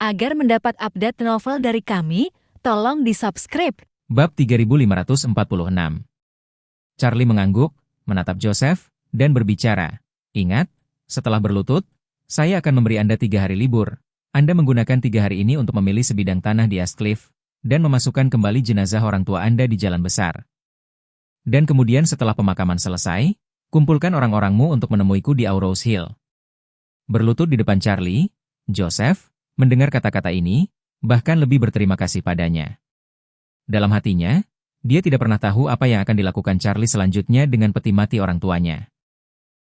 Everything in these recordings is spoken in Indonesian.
Agar mendapat update novel dari kami, tolong di-subscribe. Bab 3546. Charlie mengangguk, menatap Joseph, dan berbicara. Ingat, setelah berlutut, saya akan memberi Anda 3 hari libur. Anda menggunakan 3 hari ini untuk memilih sebidang tanah di Ascliffe, dan memasukkan kembali jenazah orang tua Anda di jalan besar. Dan kemudian setelah pemakaman selesai, kumpulkan orang-orangmu untuk menemuiku di Aurous Hill. Berlutut di depan Charlie, Joseph mendengar kata-kata ini, bahkan lebih berterima kasih padanya. Dalam hatinya, dia tidak pernah tahu apa yang akan dilakukan Charlie selanjutnya dengan peti mati orang tuanya.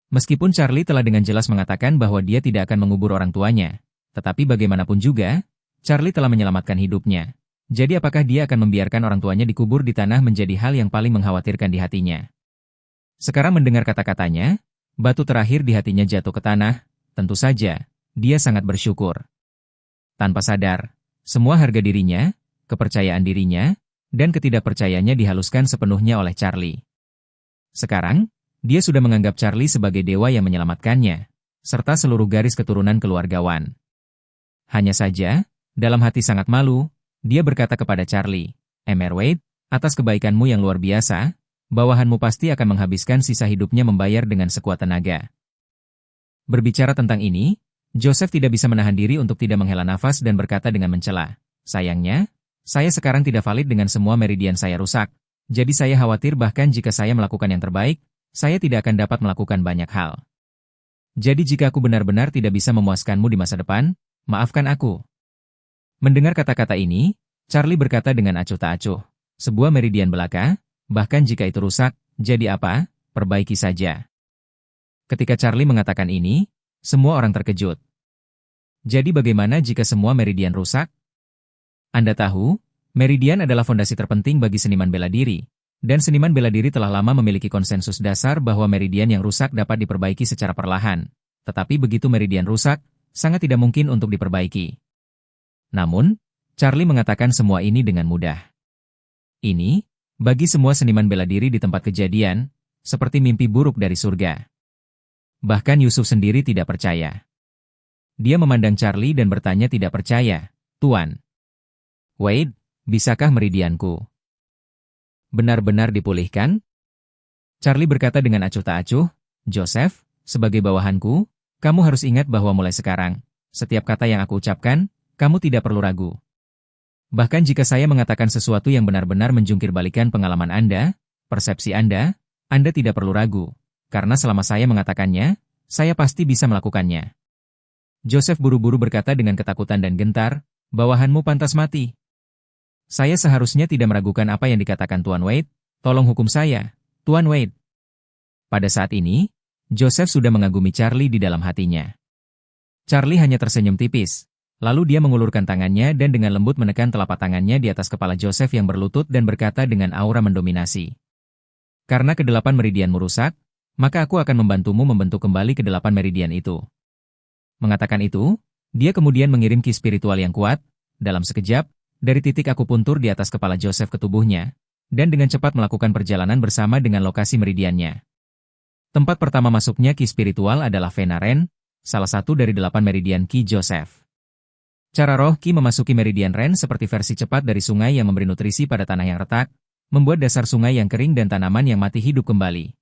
Meskipun Charlie telah dengan jelas mengatakan bahwa dia tidak akan mengubur orang tuanya, tetapi bagaimanapun juga, Charlie telah menyelamatkan hidupnya. Jadi apakah dia akan membiarkan orang tuanya dikubur di tanah menjadi hal yang paling mengkhawatirkan di hatinya? Sekarang mendengar kata-katanya, batu terakhir di hatinya jatuh ke tanah. Tentu saja, dia sangat bersyukur. Tanpa sadar, semua harga dirinya, kepercayaan dirinya, dan ketidakpercayaannya dihaluskan sepenuhnya oleh Charlie. Sekarang, dia sudah menganggap Charlie sebagai dewa yang menyelamatkannya, serta seluruh garis keturunan keluargawan. Hanya saja, dalam hati sangat malu, dia berkata kepada Charlie, "Emerwade, atas kebaikanmu yang luar biasa, bawahanmu pasti akan menghabiskan sisa hidupnya membayar dengan sekuat tenaga." Berbicara tentang ini, Joseph tidak bisa menahan diri untuk tidak menghela nafas dan berkata dengan mencela, "Sayangnya, saya sekarang tidak valid dengan semua meridian saya rusak. Jadi saya khawatir bahkan jika saya melakukan yang terbaik, saya tidak akan dapat melakukan banyak hal. Jadi jika aku benar-benar tidak bisa memuaskanmu di masa depan, maafkan aku." Mendengar kata-kata ini, Charlie berkata dengan acuh tak acuh, "Sebuah meridian belaka, bahkan jika itu rusak, jadi apa? Perbaiki saja." Ketika Charlie mengatakan ini, semua orang terkejut. Jadi bagaimana jika semua meridian rusak? Anda tahu, meridian adalah fondasi terpenting bagi seniman bela diri, dan seniman bela diri telah lama memiliki konsensus dasar bahwa meridian yang rusak dapat diperbaiki secara perlahan. Tetapi begitu meridian rusak, sangat tidak mungkin untuk diperbaiki. Namun, Charlie mengatakan semua ini dengan mudah. Ini, bagi semua seniman bela diri di tempat kejadian, seperti mimpi buruk dari surga. Bahkan Yusuf sendiri tidak percaya. Dia memandang Charlie dan bertanya tidak percaya, "Tuan Wade, bisakah meridianku benar-benar dipulihkan?" Charlie berkata dengan acuh tak acuh, "Joseph, sebagai bawahanku, kamu harus ingat bahwa mulai sekarang, setiap kata yang aku ucapkan, kamu tidak perlu ragu. Bahkan jika saya mengatakan sesuatu yang benar-benar menjungkir balikan pengalaman Anda, persepsi Anda tidak perlu ragu. Karena selama saya mengatakannya, saya pasti bisa melakukannya." Joseph buru-buru berkata dengan ketakutan dan gentar, "Bawahanmu pantas mati. Saya seharusnya tidak meragukan apa yang dikatakan Tuan Wade, tolong hukum saya, Tuan Wade." Pada saat ini, Joseph sudah mengagumi Charlie di dalam hatinya. Charlie hanya tersenyum tipis, lalu dia mengulurkan tangannya dan dengan lembut menekan telapak tangannya di atas kepala Joseph yang berlutut dan berkata dengan aura mendominasi, "Karena ke-8 meridianmu rusak, maka aku akan membantumu membentuk kembali ke-8 meridian itu." Mengatakan itu, dia kemudian mengirim ki spiritual yang kuat, dalam sekejap, dari titik akupuntur di atas kepala Joseph ke tubuhnya, dan dengan cepat melakukan perjalanan bersama dengan lokasi meridiannya. Tempat pertama masuknya ki spiritual adalah Venaren, salah satu dari 8 meridian ki Joseph. Cara roh ki memasuki meridian Ren seperti versi cepat dari sungai yang memberi nutrisi pada tanah yang retak, membuat dasar sungai yang kering dan tanaman yang mati hidup kembali.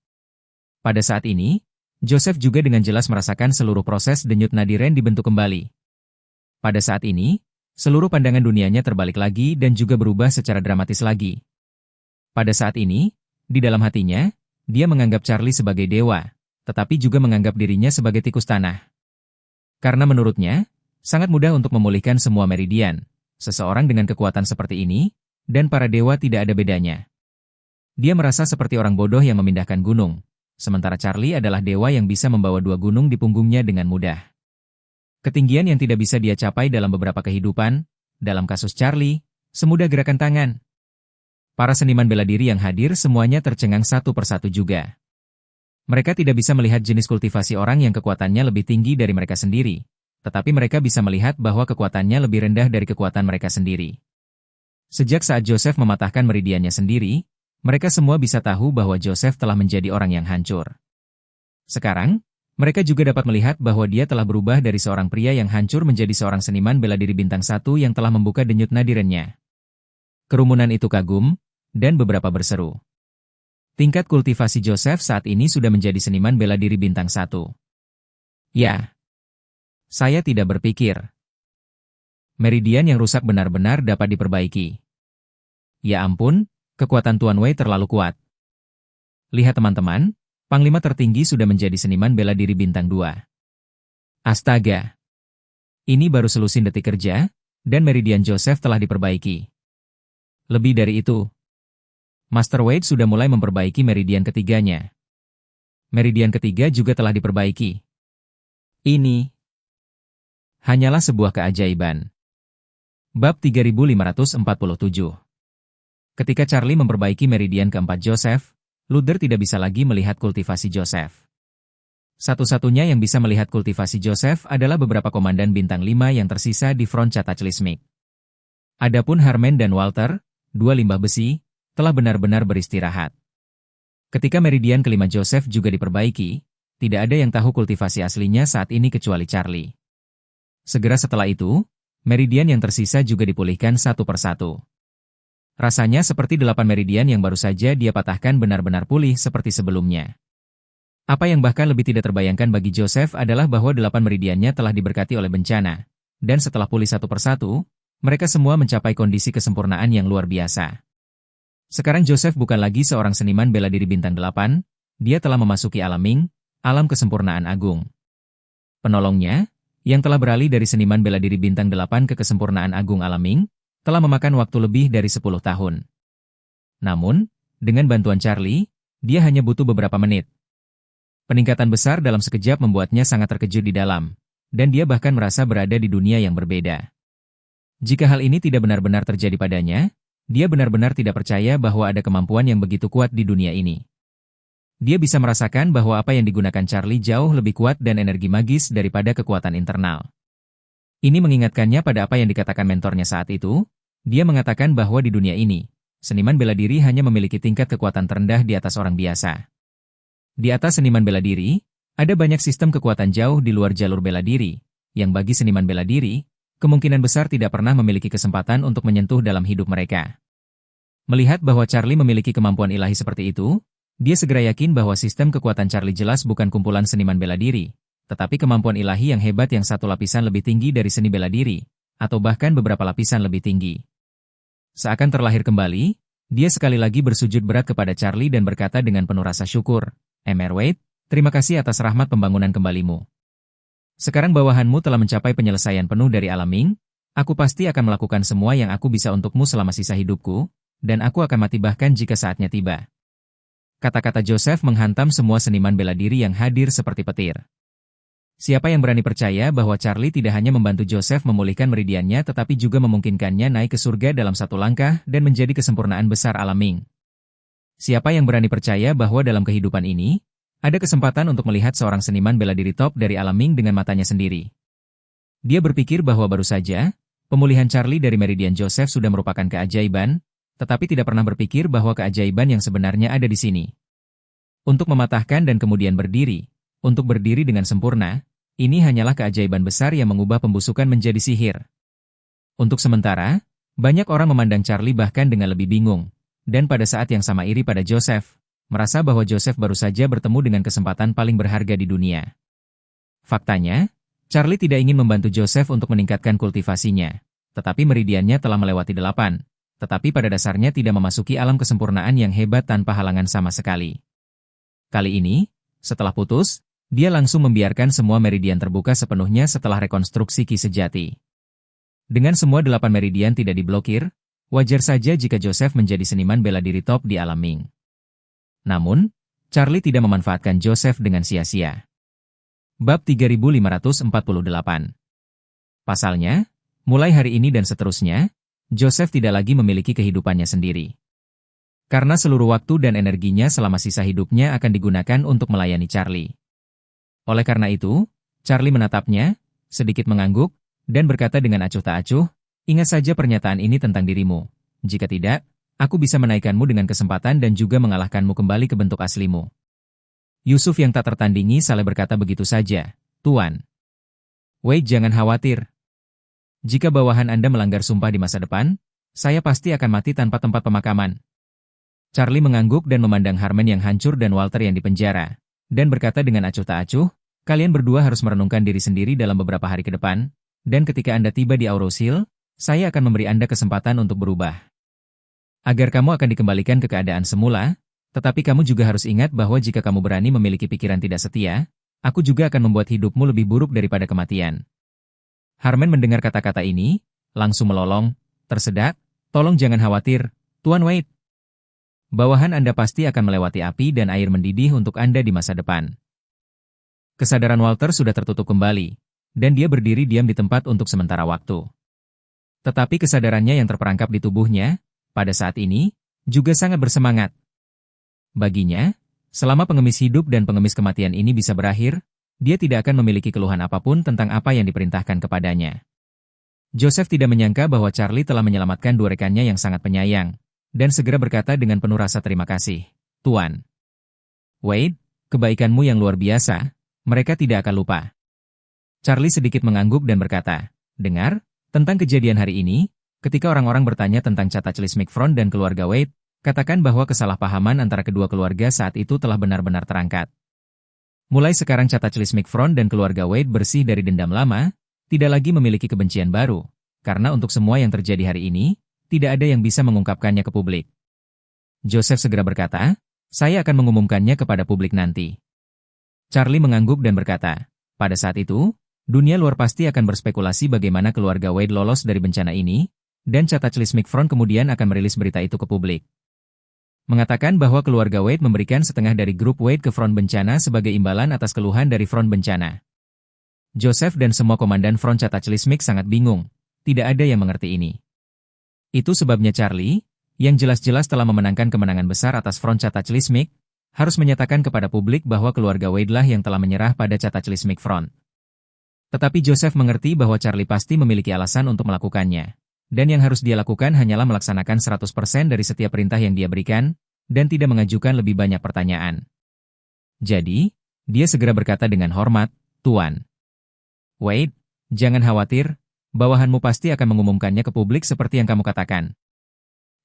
Pada saat ini, Joseph juga dengan jelas merasakan seluruh proses denyut nadi Ren dibentuk kembali. Pada saat ini, seluruh pandangan dunianya terbalik lagi dan juga berubah secara dramatis lagi. Pada saat ini, di dalam hatinya, dia menganggap Charlie sebagai dewa, tetapi juga menganggap dirinya sebagai tikus tanah. Karena menurutnya, sangat mudah untuk memulihkan semua meridian, seseorang dengan kekuatan seperti ini, dan para dewa tidak ada bedanya. Dia merasa seperti orang bodoh yang memindahkan gunung. Sementara Charlie adalah dewa yang bisa membawa 2 gunung di punggungnya dengan mudah. Ketinggian yang tidak bisa dia capai dalam beberapa kehidupan, dalam kasus Charlie, semudah gerakan tangan. Para seniman bela diri yang hadir semuanya tercengang satu persatu juga. Mereka tidak bisa melihat jenis kultivasi orang yang kekuatannya lebih tinggi dari mereka sendiri, tetapi mereka bisa melihat bahwa kekuatannya lebih rendah dari kekuatan mereka sendiri. Sejak saat Joseph mematahkan meridiannya sendiri, mereka semua bisa tahu bahwa Joseph telah menjadi orang yang hancur. Sekarang, Mereka juga dapat melihat bahwa dia telah berubah dari seorang pria yang hancur menjadi seorang seniman bela diri bintang 1 yang telah membuka denyut nadirennya. Kerumunan itu kagum, dan beberapa berseru. Tingkat kultivasi Joseph saat ini sudah menjadi seniman bela diri bintang 1. Ya. Saya tidak berpikir. Meridian yang rusak benar-benar dapat diperbaiki. Ya ampun, kekuatan Tuan Wei terlalu kuat. Lihat teman-teman, Panglima tertinggi sudah menjadi seniman bela diri bintang 2. Astaga. Ini baru selusin detik kerja, dan meridian Joseph telah diperbaiki. Lebih dari itu, Master Wade sudah mulai memperbaiki meridian ketiganya. Meridian ketiga juga telah diperbaiki. Ini hanyalah sebuah keajaiban. Bab 3547. Ketika Charlie memperbaiki meridian keempat Joseph, Luther tidak bisa lagi melihat kultivasi Joseph. Satu-satunya yang bisa melihat kultivasi Joseph adalah beberapa komandan bintang 5 yang tersisa di front Cataclysmic. Adapun Harman dan Walter, dua limbah besi, telah benar-benar beristirahat. Ketika meridian kelima Joseph juga diperbaiki, tidak ada yang tahu kultivasi aslinya saat ini kecuali Charlie. Segera setelah itu, meridian yang tersisa juga dipulihkan satu persatu. Rasanya seperti 8 meridian yang baru saja dia patahkan benar-benar pulih seperti sebelumnya. Apa yang bahkan lebih tidak terbayangkan bagi Joseph adalah bahwa 8 meridiannya telah diberkati oleh bencana, dan setelah pulih satu persatu, mereka semua mencapai kondisi kesempurnaan yang luar biasa. Sekarang Joseph bukan lagi seorang seniman bela diri bintang 8, dia telah memasuki alam Ming, alam kesempurnaan agung. Penolongnya, yang telah beralih dari seniman bela diri bintang 8 ke kesempurnaan agung alam Ming, telah memakan waktu lebih dari 10 tahun. Namun, dengan bantuan Charlie, dia hanya butuh beberapa menit. Peningkatan besar dalam sekejap membuatnya sangat terkejut di dalam, dan dia bahkan merasa berada di dunia yang berbeda. Jika hal ini tidak benar-benar terjadi padanya, dia benar-benar tidak percaya bahwa ada kemampuan yang begitu kuat di dunia ini. Dia bisa merasakan bahwa apa yang digunakan Charlie jauh lebih kuat dan energi magis daripada kekuatan internal. Ini mengingatkannya pada apa yang dikatakan mentornya saat itu. Dia mengatakan bahwa di dunia ini, seniman bela diri hanya memiliki tingkat kekuatan terendah di atas orang biasa. Di atas seniman bela diri, ada banyak sistem kekuatan jauh di luar jalur bela diri, yang bagi seniman bela diri, kemungkinan besar tidak pernah memiliki kesempatan untuk menyentuh dalam hidup mereka. Melihat bahwa Charlie memiliki kemampuan ilahi seperti itu, dia segera yakin bahwa sistem kekuatan Charlie jelas bukan kumpulan seniman bela diri, tetapi kemampuan ilahi yang hebat yang satu lapisan lebih tinggi dari seni bela diri, atau bahkan beberapa lapisan lebih tinggi. Seakan terlahir kembali, dia sekali lagi bersujud berat kepada Charlie dan berkata dengan penuh rasa syukur, Mr. Wade, terima kasih atas rahmat pembangunan kembalimu. Sekarang bawahanmu telah mencapai penyelesaian penuh dari alam Ming, aku pasti akan melakukan semua yang aku bisa untukmu selama sisa hidupku, dan aku akan mati bahkan jika saatnya tiba. Kata-kata Joseph menghantam semua seniman bela diri yang hadir seperti petir. Siapa yang berani percaya bahwa Charlie tidak hanya membantu Joseph memulihkan meridiannya tetapi juga memungkinkannya naik ke surga dalam satu langkah dan menjadi kesempurnaan besar alam Ming? Siapa yang berani percaya bahwa dalam kehidupan ini, ada kesempatan untuk melihat seorang seniman bela diri top dari alam Ming dengan matanya sendiri? Dia berpikir bahwa baru saja, pemulihan Charlie dari meridian Joseph sudah merupakan keajaiban, tetapi tidak pernah berpikir bahwa keajaiban yang sebenarnya ada di sini. Untuk mematahkan dan kemudian berdiri, untuk berdiri dengan sempurna, ini hanyalah keajaiban besar yang mengubah pembusukan menjadi sihir. Untuk sementara, banyak orang memandang Charlie bahkan dengan lebih bingung, dan pada saat yang sama iri pada Joseph, merasa bahwa Joseph baru saja bertemu dengan kesempatan paling berharga di dunia. Faktanya, Charlie tidak ingin membantu Joseph untuk meningkatkan kultivasinya, tetapi meridiannya telah melewati 8, tetapi pada dasarnya tidak memasuki alam kesempurnaan yang hebat tanpa halangan sama sekali. Kali ini, setelah putus, dia langsung membiarkan semua meridian terbuka sepenuhnya setelah rekonstruksi Ki sejati. Dengan semua 8 meridian tidak diblokir, wajar saja jika Joseph menjadi seniman bela diri top di alam Ming. Namun, Charlie tidak memanfaatkan Joseph dengan sia-sia. Bab 3548. Pasalnya, mulai hari ini dan seterusnya, Joseph tidak lagi memiliki kehidupannya sendiri. Karena seluruh waktu dan energinya selama sisa hidupnya akan digunakan untuk melayani Charlie. Oleh karena itu, Charlie menatapnya, sedikit mengangguk, dan berkata dengan acuh tak acuh, ingat saja pernyataan ini tentang dirimu. Jika tidak, aku bisa menaikkanmu dengan kesempatan dan juga mengalahkanmu kembali ke bentuk aslimu. Yusuf yang tak tertandingi salah berkata begitu saja, Tuan. Wade, jangan khawatir. Jika bawahan Anda melanggar sumpah di masa depan, saya pasti akan mati tanpa tempat pemakaman. Charlie mengangguk dan memandang Harman yang hancur dan Walter yang dipenjara, dan berkata dengan acuh tak acuh, kalian berdua harus merenungkan diri sendiri dalam beberapa hari ke depan, dan ketika Anda tiba di Auros Hill, saya akan memberi Anda kesempatan untuk berubah. Agar kamu akan dikembalikan ke keadaan semula, tetapi kamu juga harus ingat bahwa jika kamu berani memiliki pikiran tidak setia, aku juga akan membuat hidupmu lebih buruk daripada kematian. Harman mendengar kata-kata ini, langsung melolong, tersedak, tolong jangan khawatir, Tuan Wade. Bawahan Anda pasti akan melewati api dan air mendidih untuk Anda di masa depan. Kesadaran Walter sudah tertutup kembali, dan dia berdiri diam di tempat untuk sementara waktu. Tetapi kesadarannya yang terperangkap di tubuhnya, pada saat ini, juga sangat bersemangat. Baginya, selama pengemis hidup dan pengemis kematian ini bisa berakhir, dia tidak akan memiliki keluhan apapun tentang apa yang diperintahkan kepadanya. Joseph tidak menyangka bahwa Charlie telah menyelamatkan dua rekannya yang sangat penyayang, dan segera berkata dengan penuh rasa terima kasih, Tuan. Wade, kebaikanmu yang luar biasa, mereka tidak akan lupa. Charlie sedikit mengangguk dan berkata, dengar, tentang kejadian hari ini, ketika orang-orang bertanya tentang Cataclysmic Mic-Front dan keluarga Wade, katakan bahwa kesalahpahaman antara kedua keluarga saat itu telah benar-benar terangkat. Mulai sekarang Cataclysmic Mic-Front dan keluarga Wade bersih dari dendam lama, tidak lagi memiliki kebencian baru, karena untuk semua yang terjadi hari ini, tidak ada yang bisa mengungkapkannya ke publik. Joseph segera berkata, saya akan mengumumkannya kepada publik nanti. Charlie mengangguk dan berkata, pada saat itu, dunia luar pasti akan berspekulasi bagaimana keluarga Wade lolos dari bencana ini, dan Cataclysmic Mic-Front kemudian akan merilis berita itu ke publik. Mengatakan bahwa keluarga Wade memberikan setengah dari grup Wade ke front bencana sebagai imbalan atas keluhan dari front bencana. Joseph dan semua komandan front Cataclysmic sangat bingung, tidak ada yang mengerti ini. Itu sebabnya Charlie, yang jelas-jelas telah memenangkan kemenangan besar atas front Cataclysmic, harus menyatakan kepada publik bahwa keluarga Wade lah yang telah menyerah pada Cataclysmic Front. Tetapi Joseph mengerti bahwa Charlie pasti memiliki alasan untuk melakukannya, dan yang harus dia lakukan hanyalah melaksanakan 100% dari setiap perintah yang dia berikan, dan tidak mengajukan lebih banyak pertanyaan. Jadi, dia segera berkata dengan hormat, Tuan. Wade, jangan khawatir, bawahanmu pasti akan mengumumkannya ke publik seperti yang kamu katakan.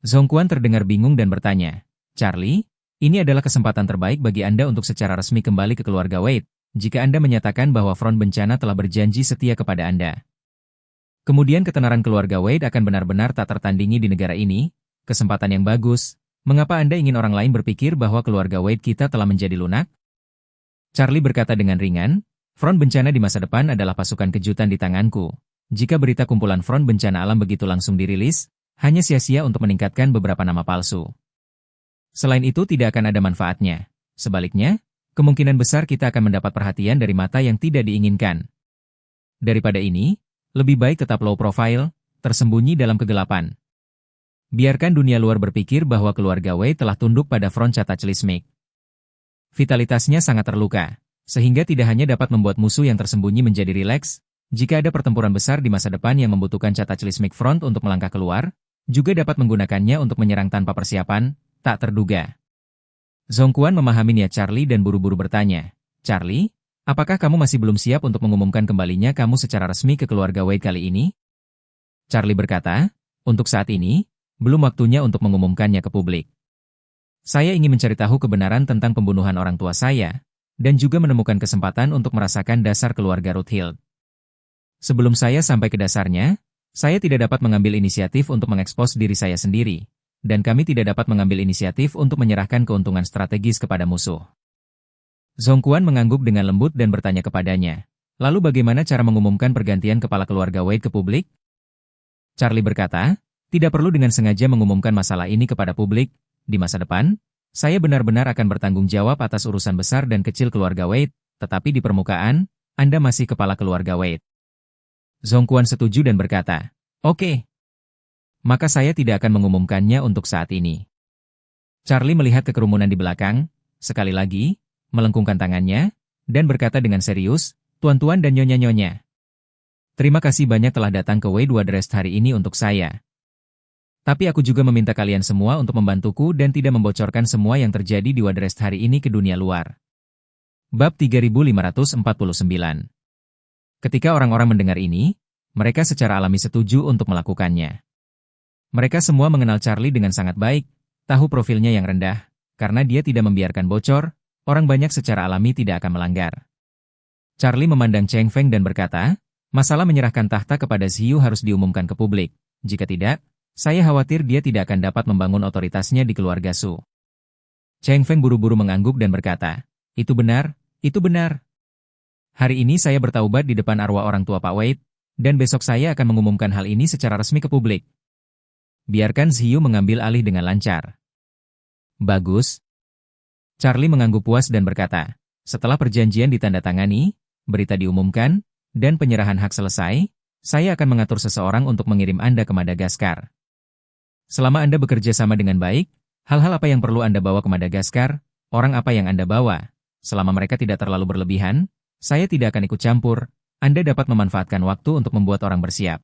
Zhongquan terdengar bingung dan bertanya, Charlie, ini adalah kesempatan terbaik bagi Anda untuk secara resmi kembali ke keluarga Wade, jika Anda menyatakan bahwa front bencana telah berjanji setia kepada Anda. Kemudian ketenaran keluarga Wade akan benar-benar tak tertandingi di negara ini, kesempatan yang bagus, mengapa Anda ingin orang lain berpikir bahwa keluarga Wade kita telah menjadi lunak? Charlie berkata dengan ringan, front bencana di masa depan adalah pasukan kejutan di tanganku. Jika berita kumpulan front bencana alam begitu langsung dirilis, hanya sia-sia untuk meningkatkan beberapa nama palsu. Selain itu tidak akan ada manfaatnya. Sebaliknya, kemungkinan besar kita akan mendapat perhatian dari mata yang tidak diinginkan. Daripada ini, lebih baik tetap low profile, tersembunyi dalam kegelapan. Biarkan dunia luar berpikir bahwa keluarga Wade telah tunduk pada front Cataclysmic. Vitalitasnya sangat terluka, sehingga tidak hanya dapat membuat musuh yang tersembunyi menjadi rileks, jika ada pertempuran besar di masa depan yang membutuhkan Cataclysmic Front untuk melangkah keluar, juga dapat menggunakannya untuk menyerang tanpa persiapan, tak terduga. Zhongquan memahami niat Charlie dan buru-buru bertanya, Charlie, apakah kamu masih belum siap untuk mengumumkan kembalinya kamu secara resmi ke keluarga Wade kali ini? Charlie berkata, untuk saat ini, belum waktunya untuk mengumumkannya ke publik. Saya ingin mencari tahu kebenaran tentang pembunuhan orang tua saya, dan juga menemukan kesempatan untuk merasakan dasar keluarga Rothschild. Sebelum saya sampai ke dasarnya, saya tidak dapat mengambil inisiatif untuk mengekspos diri saya sendiri, dan kami tidak dapat mengambil inisiatif untuk menyerahkan keuntungan strategis kepada musuh. Zhongquan mengangguk dengan lembut dan bertanya kepadanya, lalu bagaimana cara mengumumkan pergantian kepala keluarga Wade ke publik? Charlie berkata, tidak perlu dengan sengaja mengumumkan masalah ini kepada publik, di masa depan, saya benar-benar akan bertanggung jawab atas urusan besar dan kecil keluarga Wade, tetapi di permukaan, Anda masih kepala keluarga Wade. Zhongquan setuju dan berkata, oke. Maka saya tidak akan mengumumkannya untuk saat ini. Charlie melihat ke kerumunan di belakang, sekali lagi, melengkungkan tangannya, dan berkata dengan serius, tuan-tuan dan nyonya-nyonya. Terima kasih banyak telah datang ke Wade Wadrest hari ini untuk saya. Tapi aku juga meminta kalian semua untuk membantuku dan tidak membocorkan semua yang terjadi di Wadrest hari ini ke dunia luar. Bab 3549. Ketika orang-orang mendengar ini, mereka secara alami setuju untuk melakukannya. Mereka semua mengenal Charlie dengan sangat baik, tahu profilnya yang rendah, karena dia tidak membiarkan bocor, orang banyak secara alami tidak akan melanggar. Charlie memandang Cheng Feng dan berkata, masalah menyerahkan tahta kepada Xiu harus diumumkan ke publik, jika tidak, saya khawatir dia tidak akan dapat membangun otoritasnya di keluarga Su. Cheng Feng buru-buru mengangguk dan berkata, itu benar, itu benar. Hari ini saya bertaubat di depan arwah orang tua Pak Wade, dan besok saya akan mengumumkan hal ini secara resmi ke publik. Biarkan Xiu mengambil alih dengan lancar. Bagus. Charlie mengangguk puas dan berkata, setelah perjanjian ditandatangani, berita diumumkan, dan penyerahan hak selesai, saya akan mengatur seseorang untuk mengirim Anda ke Madagaskar. Selama Anda bekerja sama dengan baik, hal-hal apa yang perlu Anda bawa ke Madagaskar, orang apa yang Anda bawa, selama mereka tidak terlalu berlebihan, saya tidak akan ikut campur, Anda dapat memanfaatkan waktu untuk membuat orang bersiap.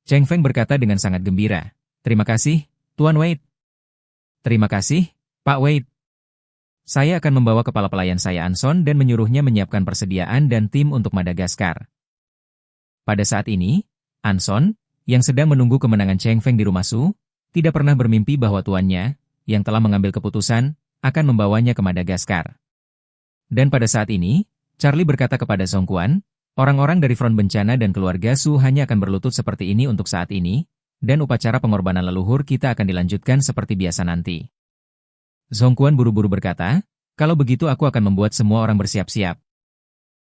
Cheng Feng berkata dengan sangat gembira, terima kasih, Tuan Wade. Terima kasih, Pak Wade. Saya akan membawa kepala pelayan saya Anson dan menyuruhnya menyiapkan persediaan dan tim untuk Madagaskar. Pada saat ini, Anson, yang sedang menunggu kemenangan Cheng Feng di rumah Su, tidak pernah bermimpi bahwa tuannya, yang telah mengambil keputusan, akan membawanya ke Madagaskar. Dan pada saat ini, Charlie berkata kepada Song Quan, orang-orang dari front bencana dan keluarga Su hanya akan berlutut seperti ini untuk saat ini, dan upacara pengorbanan leluhur kita akan dilanjutkan seperti biasa nanti. Song Quan buru-buru berkata, kalau begitu aku akan membuat semua orang bersiap-siap.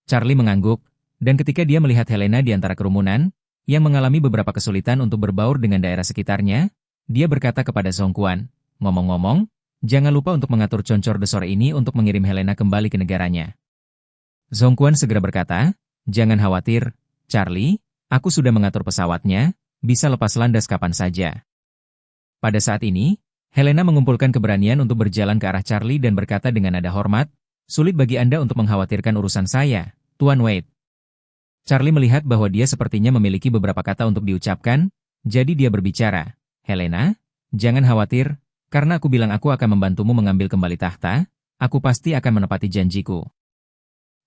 Charlie mengangguk, dan ketika dia melihat Helena di antara kerumunan, yang mengalami beberapa kesulitan untuk berbaur dengan daerah sekitarnya, dia berkata kepada Song Quan, ngomong-ngomong, jangan lupa untuk mengatur concor de sore ini untuk mengirim Helena kembali ke negaranya. Song Quan segera berkata, jangan khawatir, Charlie, aku sudah mengatur pesawatnya, bisa lepas landas kapan saja. Pada saat ini, Helena mengumpulkan keberanian untuk berjalan ke arah Charlie dan berkata dengan nada hormat, sulit bagi Anda untuk mengkhawatirkan urusan saya, Tuan Wade. Charlie melihat bahwa dia sepertinya memiliki beberapa kata untuk diucapkan, jadi dia berbicara, Helena, jangan khawatir, karena aku bilang aku akan membantumu mengambil kembali tahta, aku pasti akan menepati janjiku.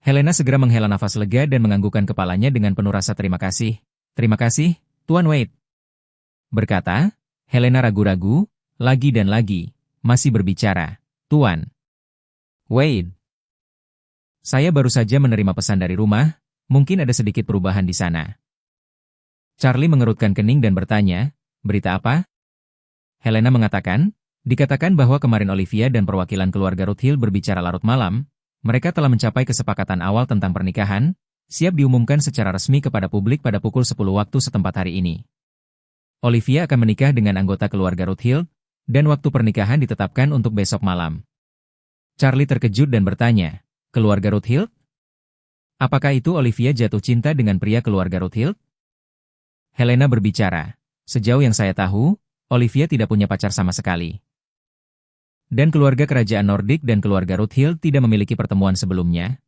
Helena segera menghela nafas lega dan menganggukkan kepalanya dengan penuh rasa terima kasih. Terima kasih, Tuan Wade. Berkata, Helena ragu-ragu, lagi dan lagi, masih berbicara, Tuan Wade. Saya baru saja menerima pesan dari rumah, mungkin ada sedikit perubahan di sana. Charlie mengerutkan kening dan bertanya, berita apa? Helena mengatakan, dikatakan bahwa kemarin Olivia dan perwakilan keluarga Rothhill berbicara larut malam, mereka telah mencapai kesepakatan awal tentang pernikahan, siap diumumkan secara resmi kepada publik pada pukul 10 waktu setempat hari ini. Olivia akan menikah dengan anggota keluarga Rothhill, dan waktu pernikahan ditetapkan untuk besok malam. Charlie terkejut dan bertanya, keluarga Rothhill? Apakah itu Olivia jatuh cinta dengan pria keluarga Rothhill? Helena berbicara, sejauh yang saya tahu, Olivia tidak punya pacar sama sekali. Dan keluarga kerajaan Nordik dan keluarga Rothhill tidak memiliki pertemuan sebelumnya.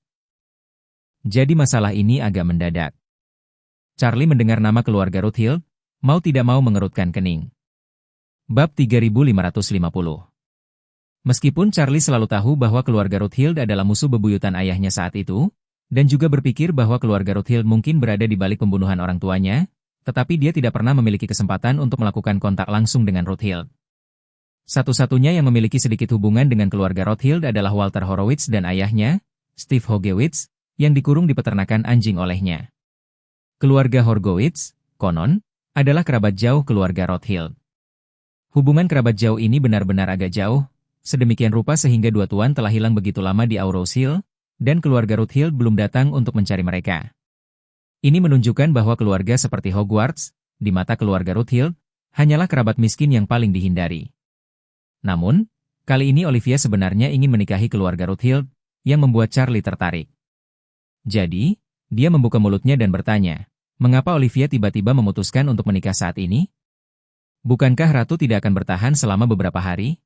Jadi masalah ini agak mendadak. Charlie mendengar nama keluarga Rothhill, mau tidak mau mengerutkan kening. Bab 3550. Meskipun Charlie selalu tahu bahwa keluarga Rothhill adalah musuh bebuyutan ayahnya saat itu, dan juga berpikir bahwa keluarga Rothhill mungkin berada di balik pembunuhan orang tuanya, tetapi dia tidak pernah memiliki kesempatan untuk melakukan kontak langsung dengan Rothhill. Satu-satunya yang memiliki sedikit hubungan dengan keluarga Rothhill adalah Walter Horowitz dan ayahnya, Steve Hogewitz, yang dikurung di peternakan anjing olehnya. Keluarga Horowitz, konon, adalah kerabat jauh keluarga Rothhill. Hubungan kerabat jauh ini benar-benar agak jauh, sedemikian rupa sehingga dua tuan telah hilang begitu lama di Aurous Hill, dan keluarga Rothhill belum datang untuk mencari mereka. Ini menunjukkan bahwa keluarga seperti Hogwarts, di mata keluarga Rothhill, hanyalah kerabat miskin yang paling dihindari. Namun, kali ini Olivia sebenarnya ingin menikahi keluarga Rothhill, yang membuat Charlie tertarik. Jadi, dia membuka mulutnya dan bertanya, mengapa Olivia tiba-tiba memutuskan untuk menikah saat ini? Bukankah Ratu tidak akan bertahan selama beberapa hari?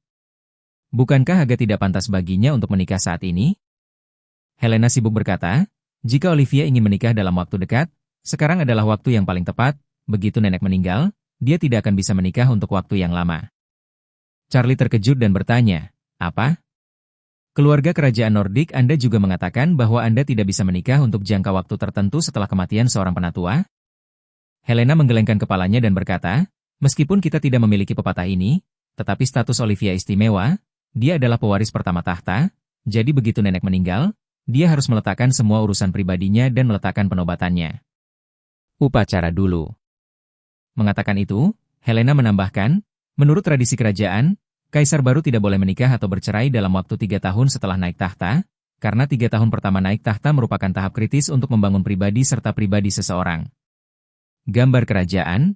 Bukankah agak tidak pantas baginya untuk menikah saat ini? Helena sibuk berkata, jika Olivia ingin menikah dalam waktu dekat, sekarang adalah waktu yang paling tepat, begitu nenek meninggal, dia tidak akan bisa menikah untuk waktu yang lama. Charlie terkejut dan bertanya, apa? Keluarga kerajaan Nordik Anda juga mengatakan bahwa Anda tidak bisa menikah untuk jangka waktu tertentu setelah kematian seorang penatua? Helena menggelengkan kepalanya dan berkata, meskipun kita tidak memiliki pepatah ini, tetapi status Olivia istimewa, dia adalah pewaris pertama tahta, jadi begitu nenek meninggal, dia harus meletakkan semua urusan pribadinya dan meletakkan penobatannya. Upacara dulu. Mengatakan itu, Helena menambahkan, menurut tradisi kerajaan, kaisar baru tidak boleh menikah atau bercerai dalam waktu 3 tahun setelah naik tahta, karena 3 tahun pertama naik tahta merupakan tahap kritis untuk membangun pribadi serta pribadi seseorang. Gambar kerajaan,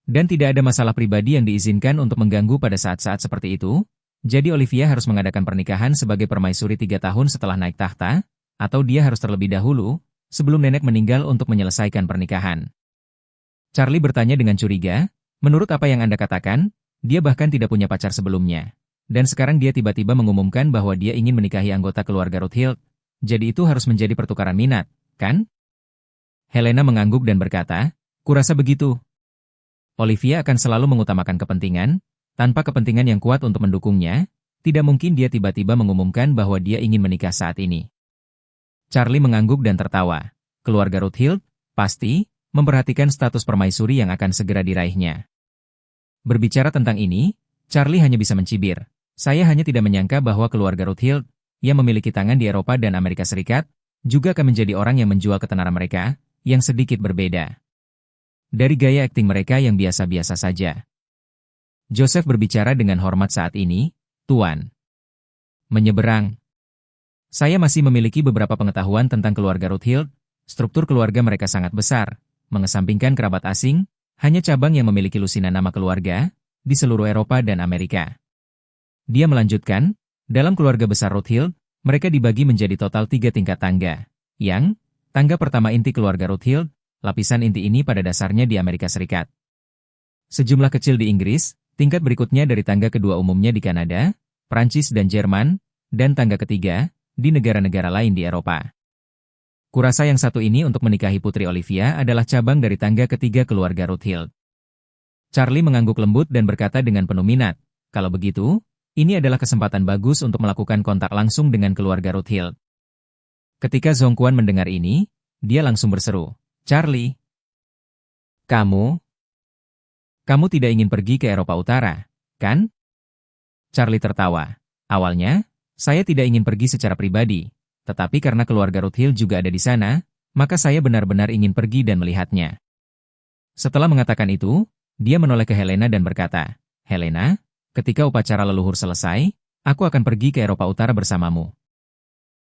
dan tidak ada masalah pribadi yang diizinkan untuk mengganggu pada saat-saat seperti itu, jadi Olivia harus mengadakan pernikahan sebagai permaisuri 3 tahun setelah naik tahta, atau dia harus terlebih dahulu, sebelum nenek meninggal untuk menyelesaikan pernikahan. Charlie bertanya dengan curiga, menurut apa yang Anda katakan, dia bahkan tidak punya pacar sebelumnya. Dan sekarang dia tiba-tiba mengumumkan bahwa dia ingin menikahi anggota keluarga Rothschild, jadi itu harus menjadi pertukaran minat, kan? Helena mengangguk dan berkata, kurasa begitu. Olivia akan selalu mengutamakan kepentingan, tanpa kepentingan yang kuat untuk mendukungnya, tidak mungkin dia tiba-tiba mengumumkan bahwa dia ingin menikah saat ini. Charlie mengangguk dan tertawa. Keluarga Rothschild, pasti, memperhatikan status permaisuri yang akan segera diraihnya. Berbicara tentang ini, Charlie hanya bisa mencibir. Saya hanya tidak menyangka bahwa keluarga Rothschild, yang memiliki tangan di Eropa dan Amerika Serikat, juga akan menjadi orang yang menjual ketenaran mereka, yang sedikit berbeda dari gaya akting mereka yang biasa-biasa saja. Joseph berbicara dengan hormat saat ini, Tuan. Menyeberang. Saya masih memiliki beberapa pengetahuan tentang keluarga Rothschild, struktur keluarga mereka sangat besar, mengesampingkan kerabat asing, hanya cabang yang memiliki lusinan nama keluarga, di seluruh Eropa dan Amerika. Dia melanjutkan, dalam keluarga besar Rothschild, mereka dibagi menjadi total 3 tingkat tangga, yang, tangga pertama inti keluarga Rothschild, lapisan inti ini pada dasarnya di Amerika Serikat. Sejumlah kecil di Inggris, tingkat berikutnya dari tangga kedua umumnya di Kanada, Prancis dan Jerman, dan tangga ketiga, di negara-negara lain di Eropa. Kurasa yang satu ini untuk menikahi Putri Olivia adalah cabang dari tangga ketiga keluarga Rothschild. Charlie mengangguk lembut dan berkata dengan penuh minat, kalau begitu, ini adalah kesempatan bagus untuk melakukan kontak langsung dengan keluarga Rothschild. Ketika Zhongquan mendengar ini, dia langsung berseru, Charlie, kamu tidak ingin pergi ke Eropa Utara, kan? Charlie tertawa. Awalnya, saya tidak ingin pergi secara pribadi, tetapi karena keluarga Rothschild juga ada di sana, maka saya benar-benar ingin pergi dan melihatnya. Setelah mengatakan itu, dia menoleh ke Helena dan berkata, Helena, ketika upacara leluhur selesai, aku akan pergi ke Eropa Utara bersamamu.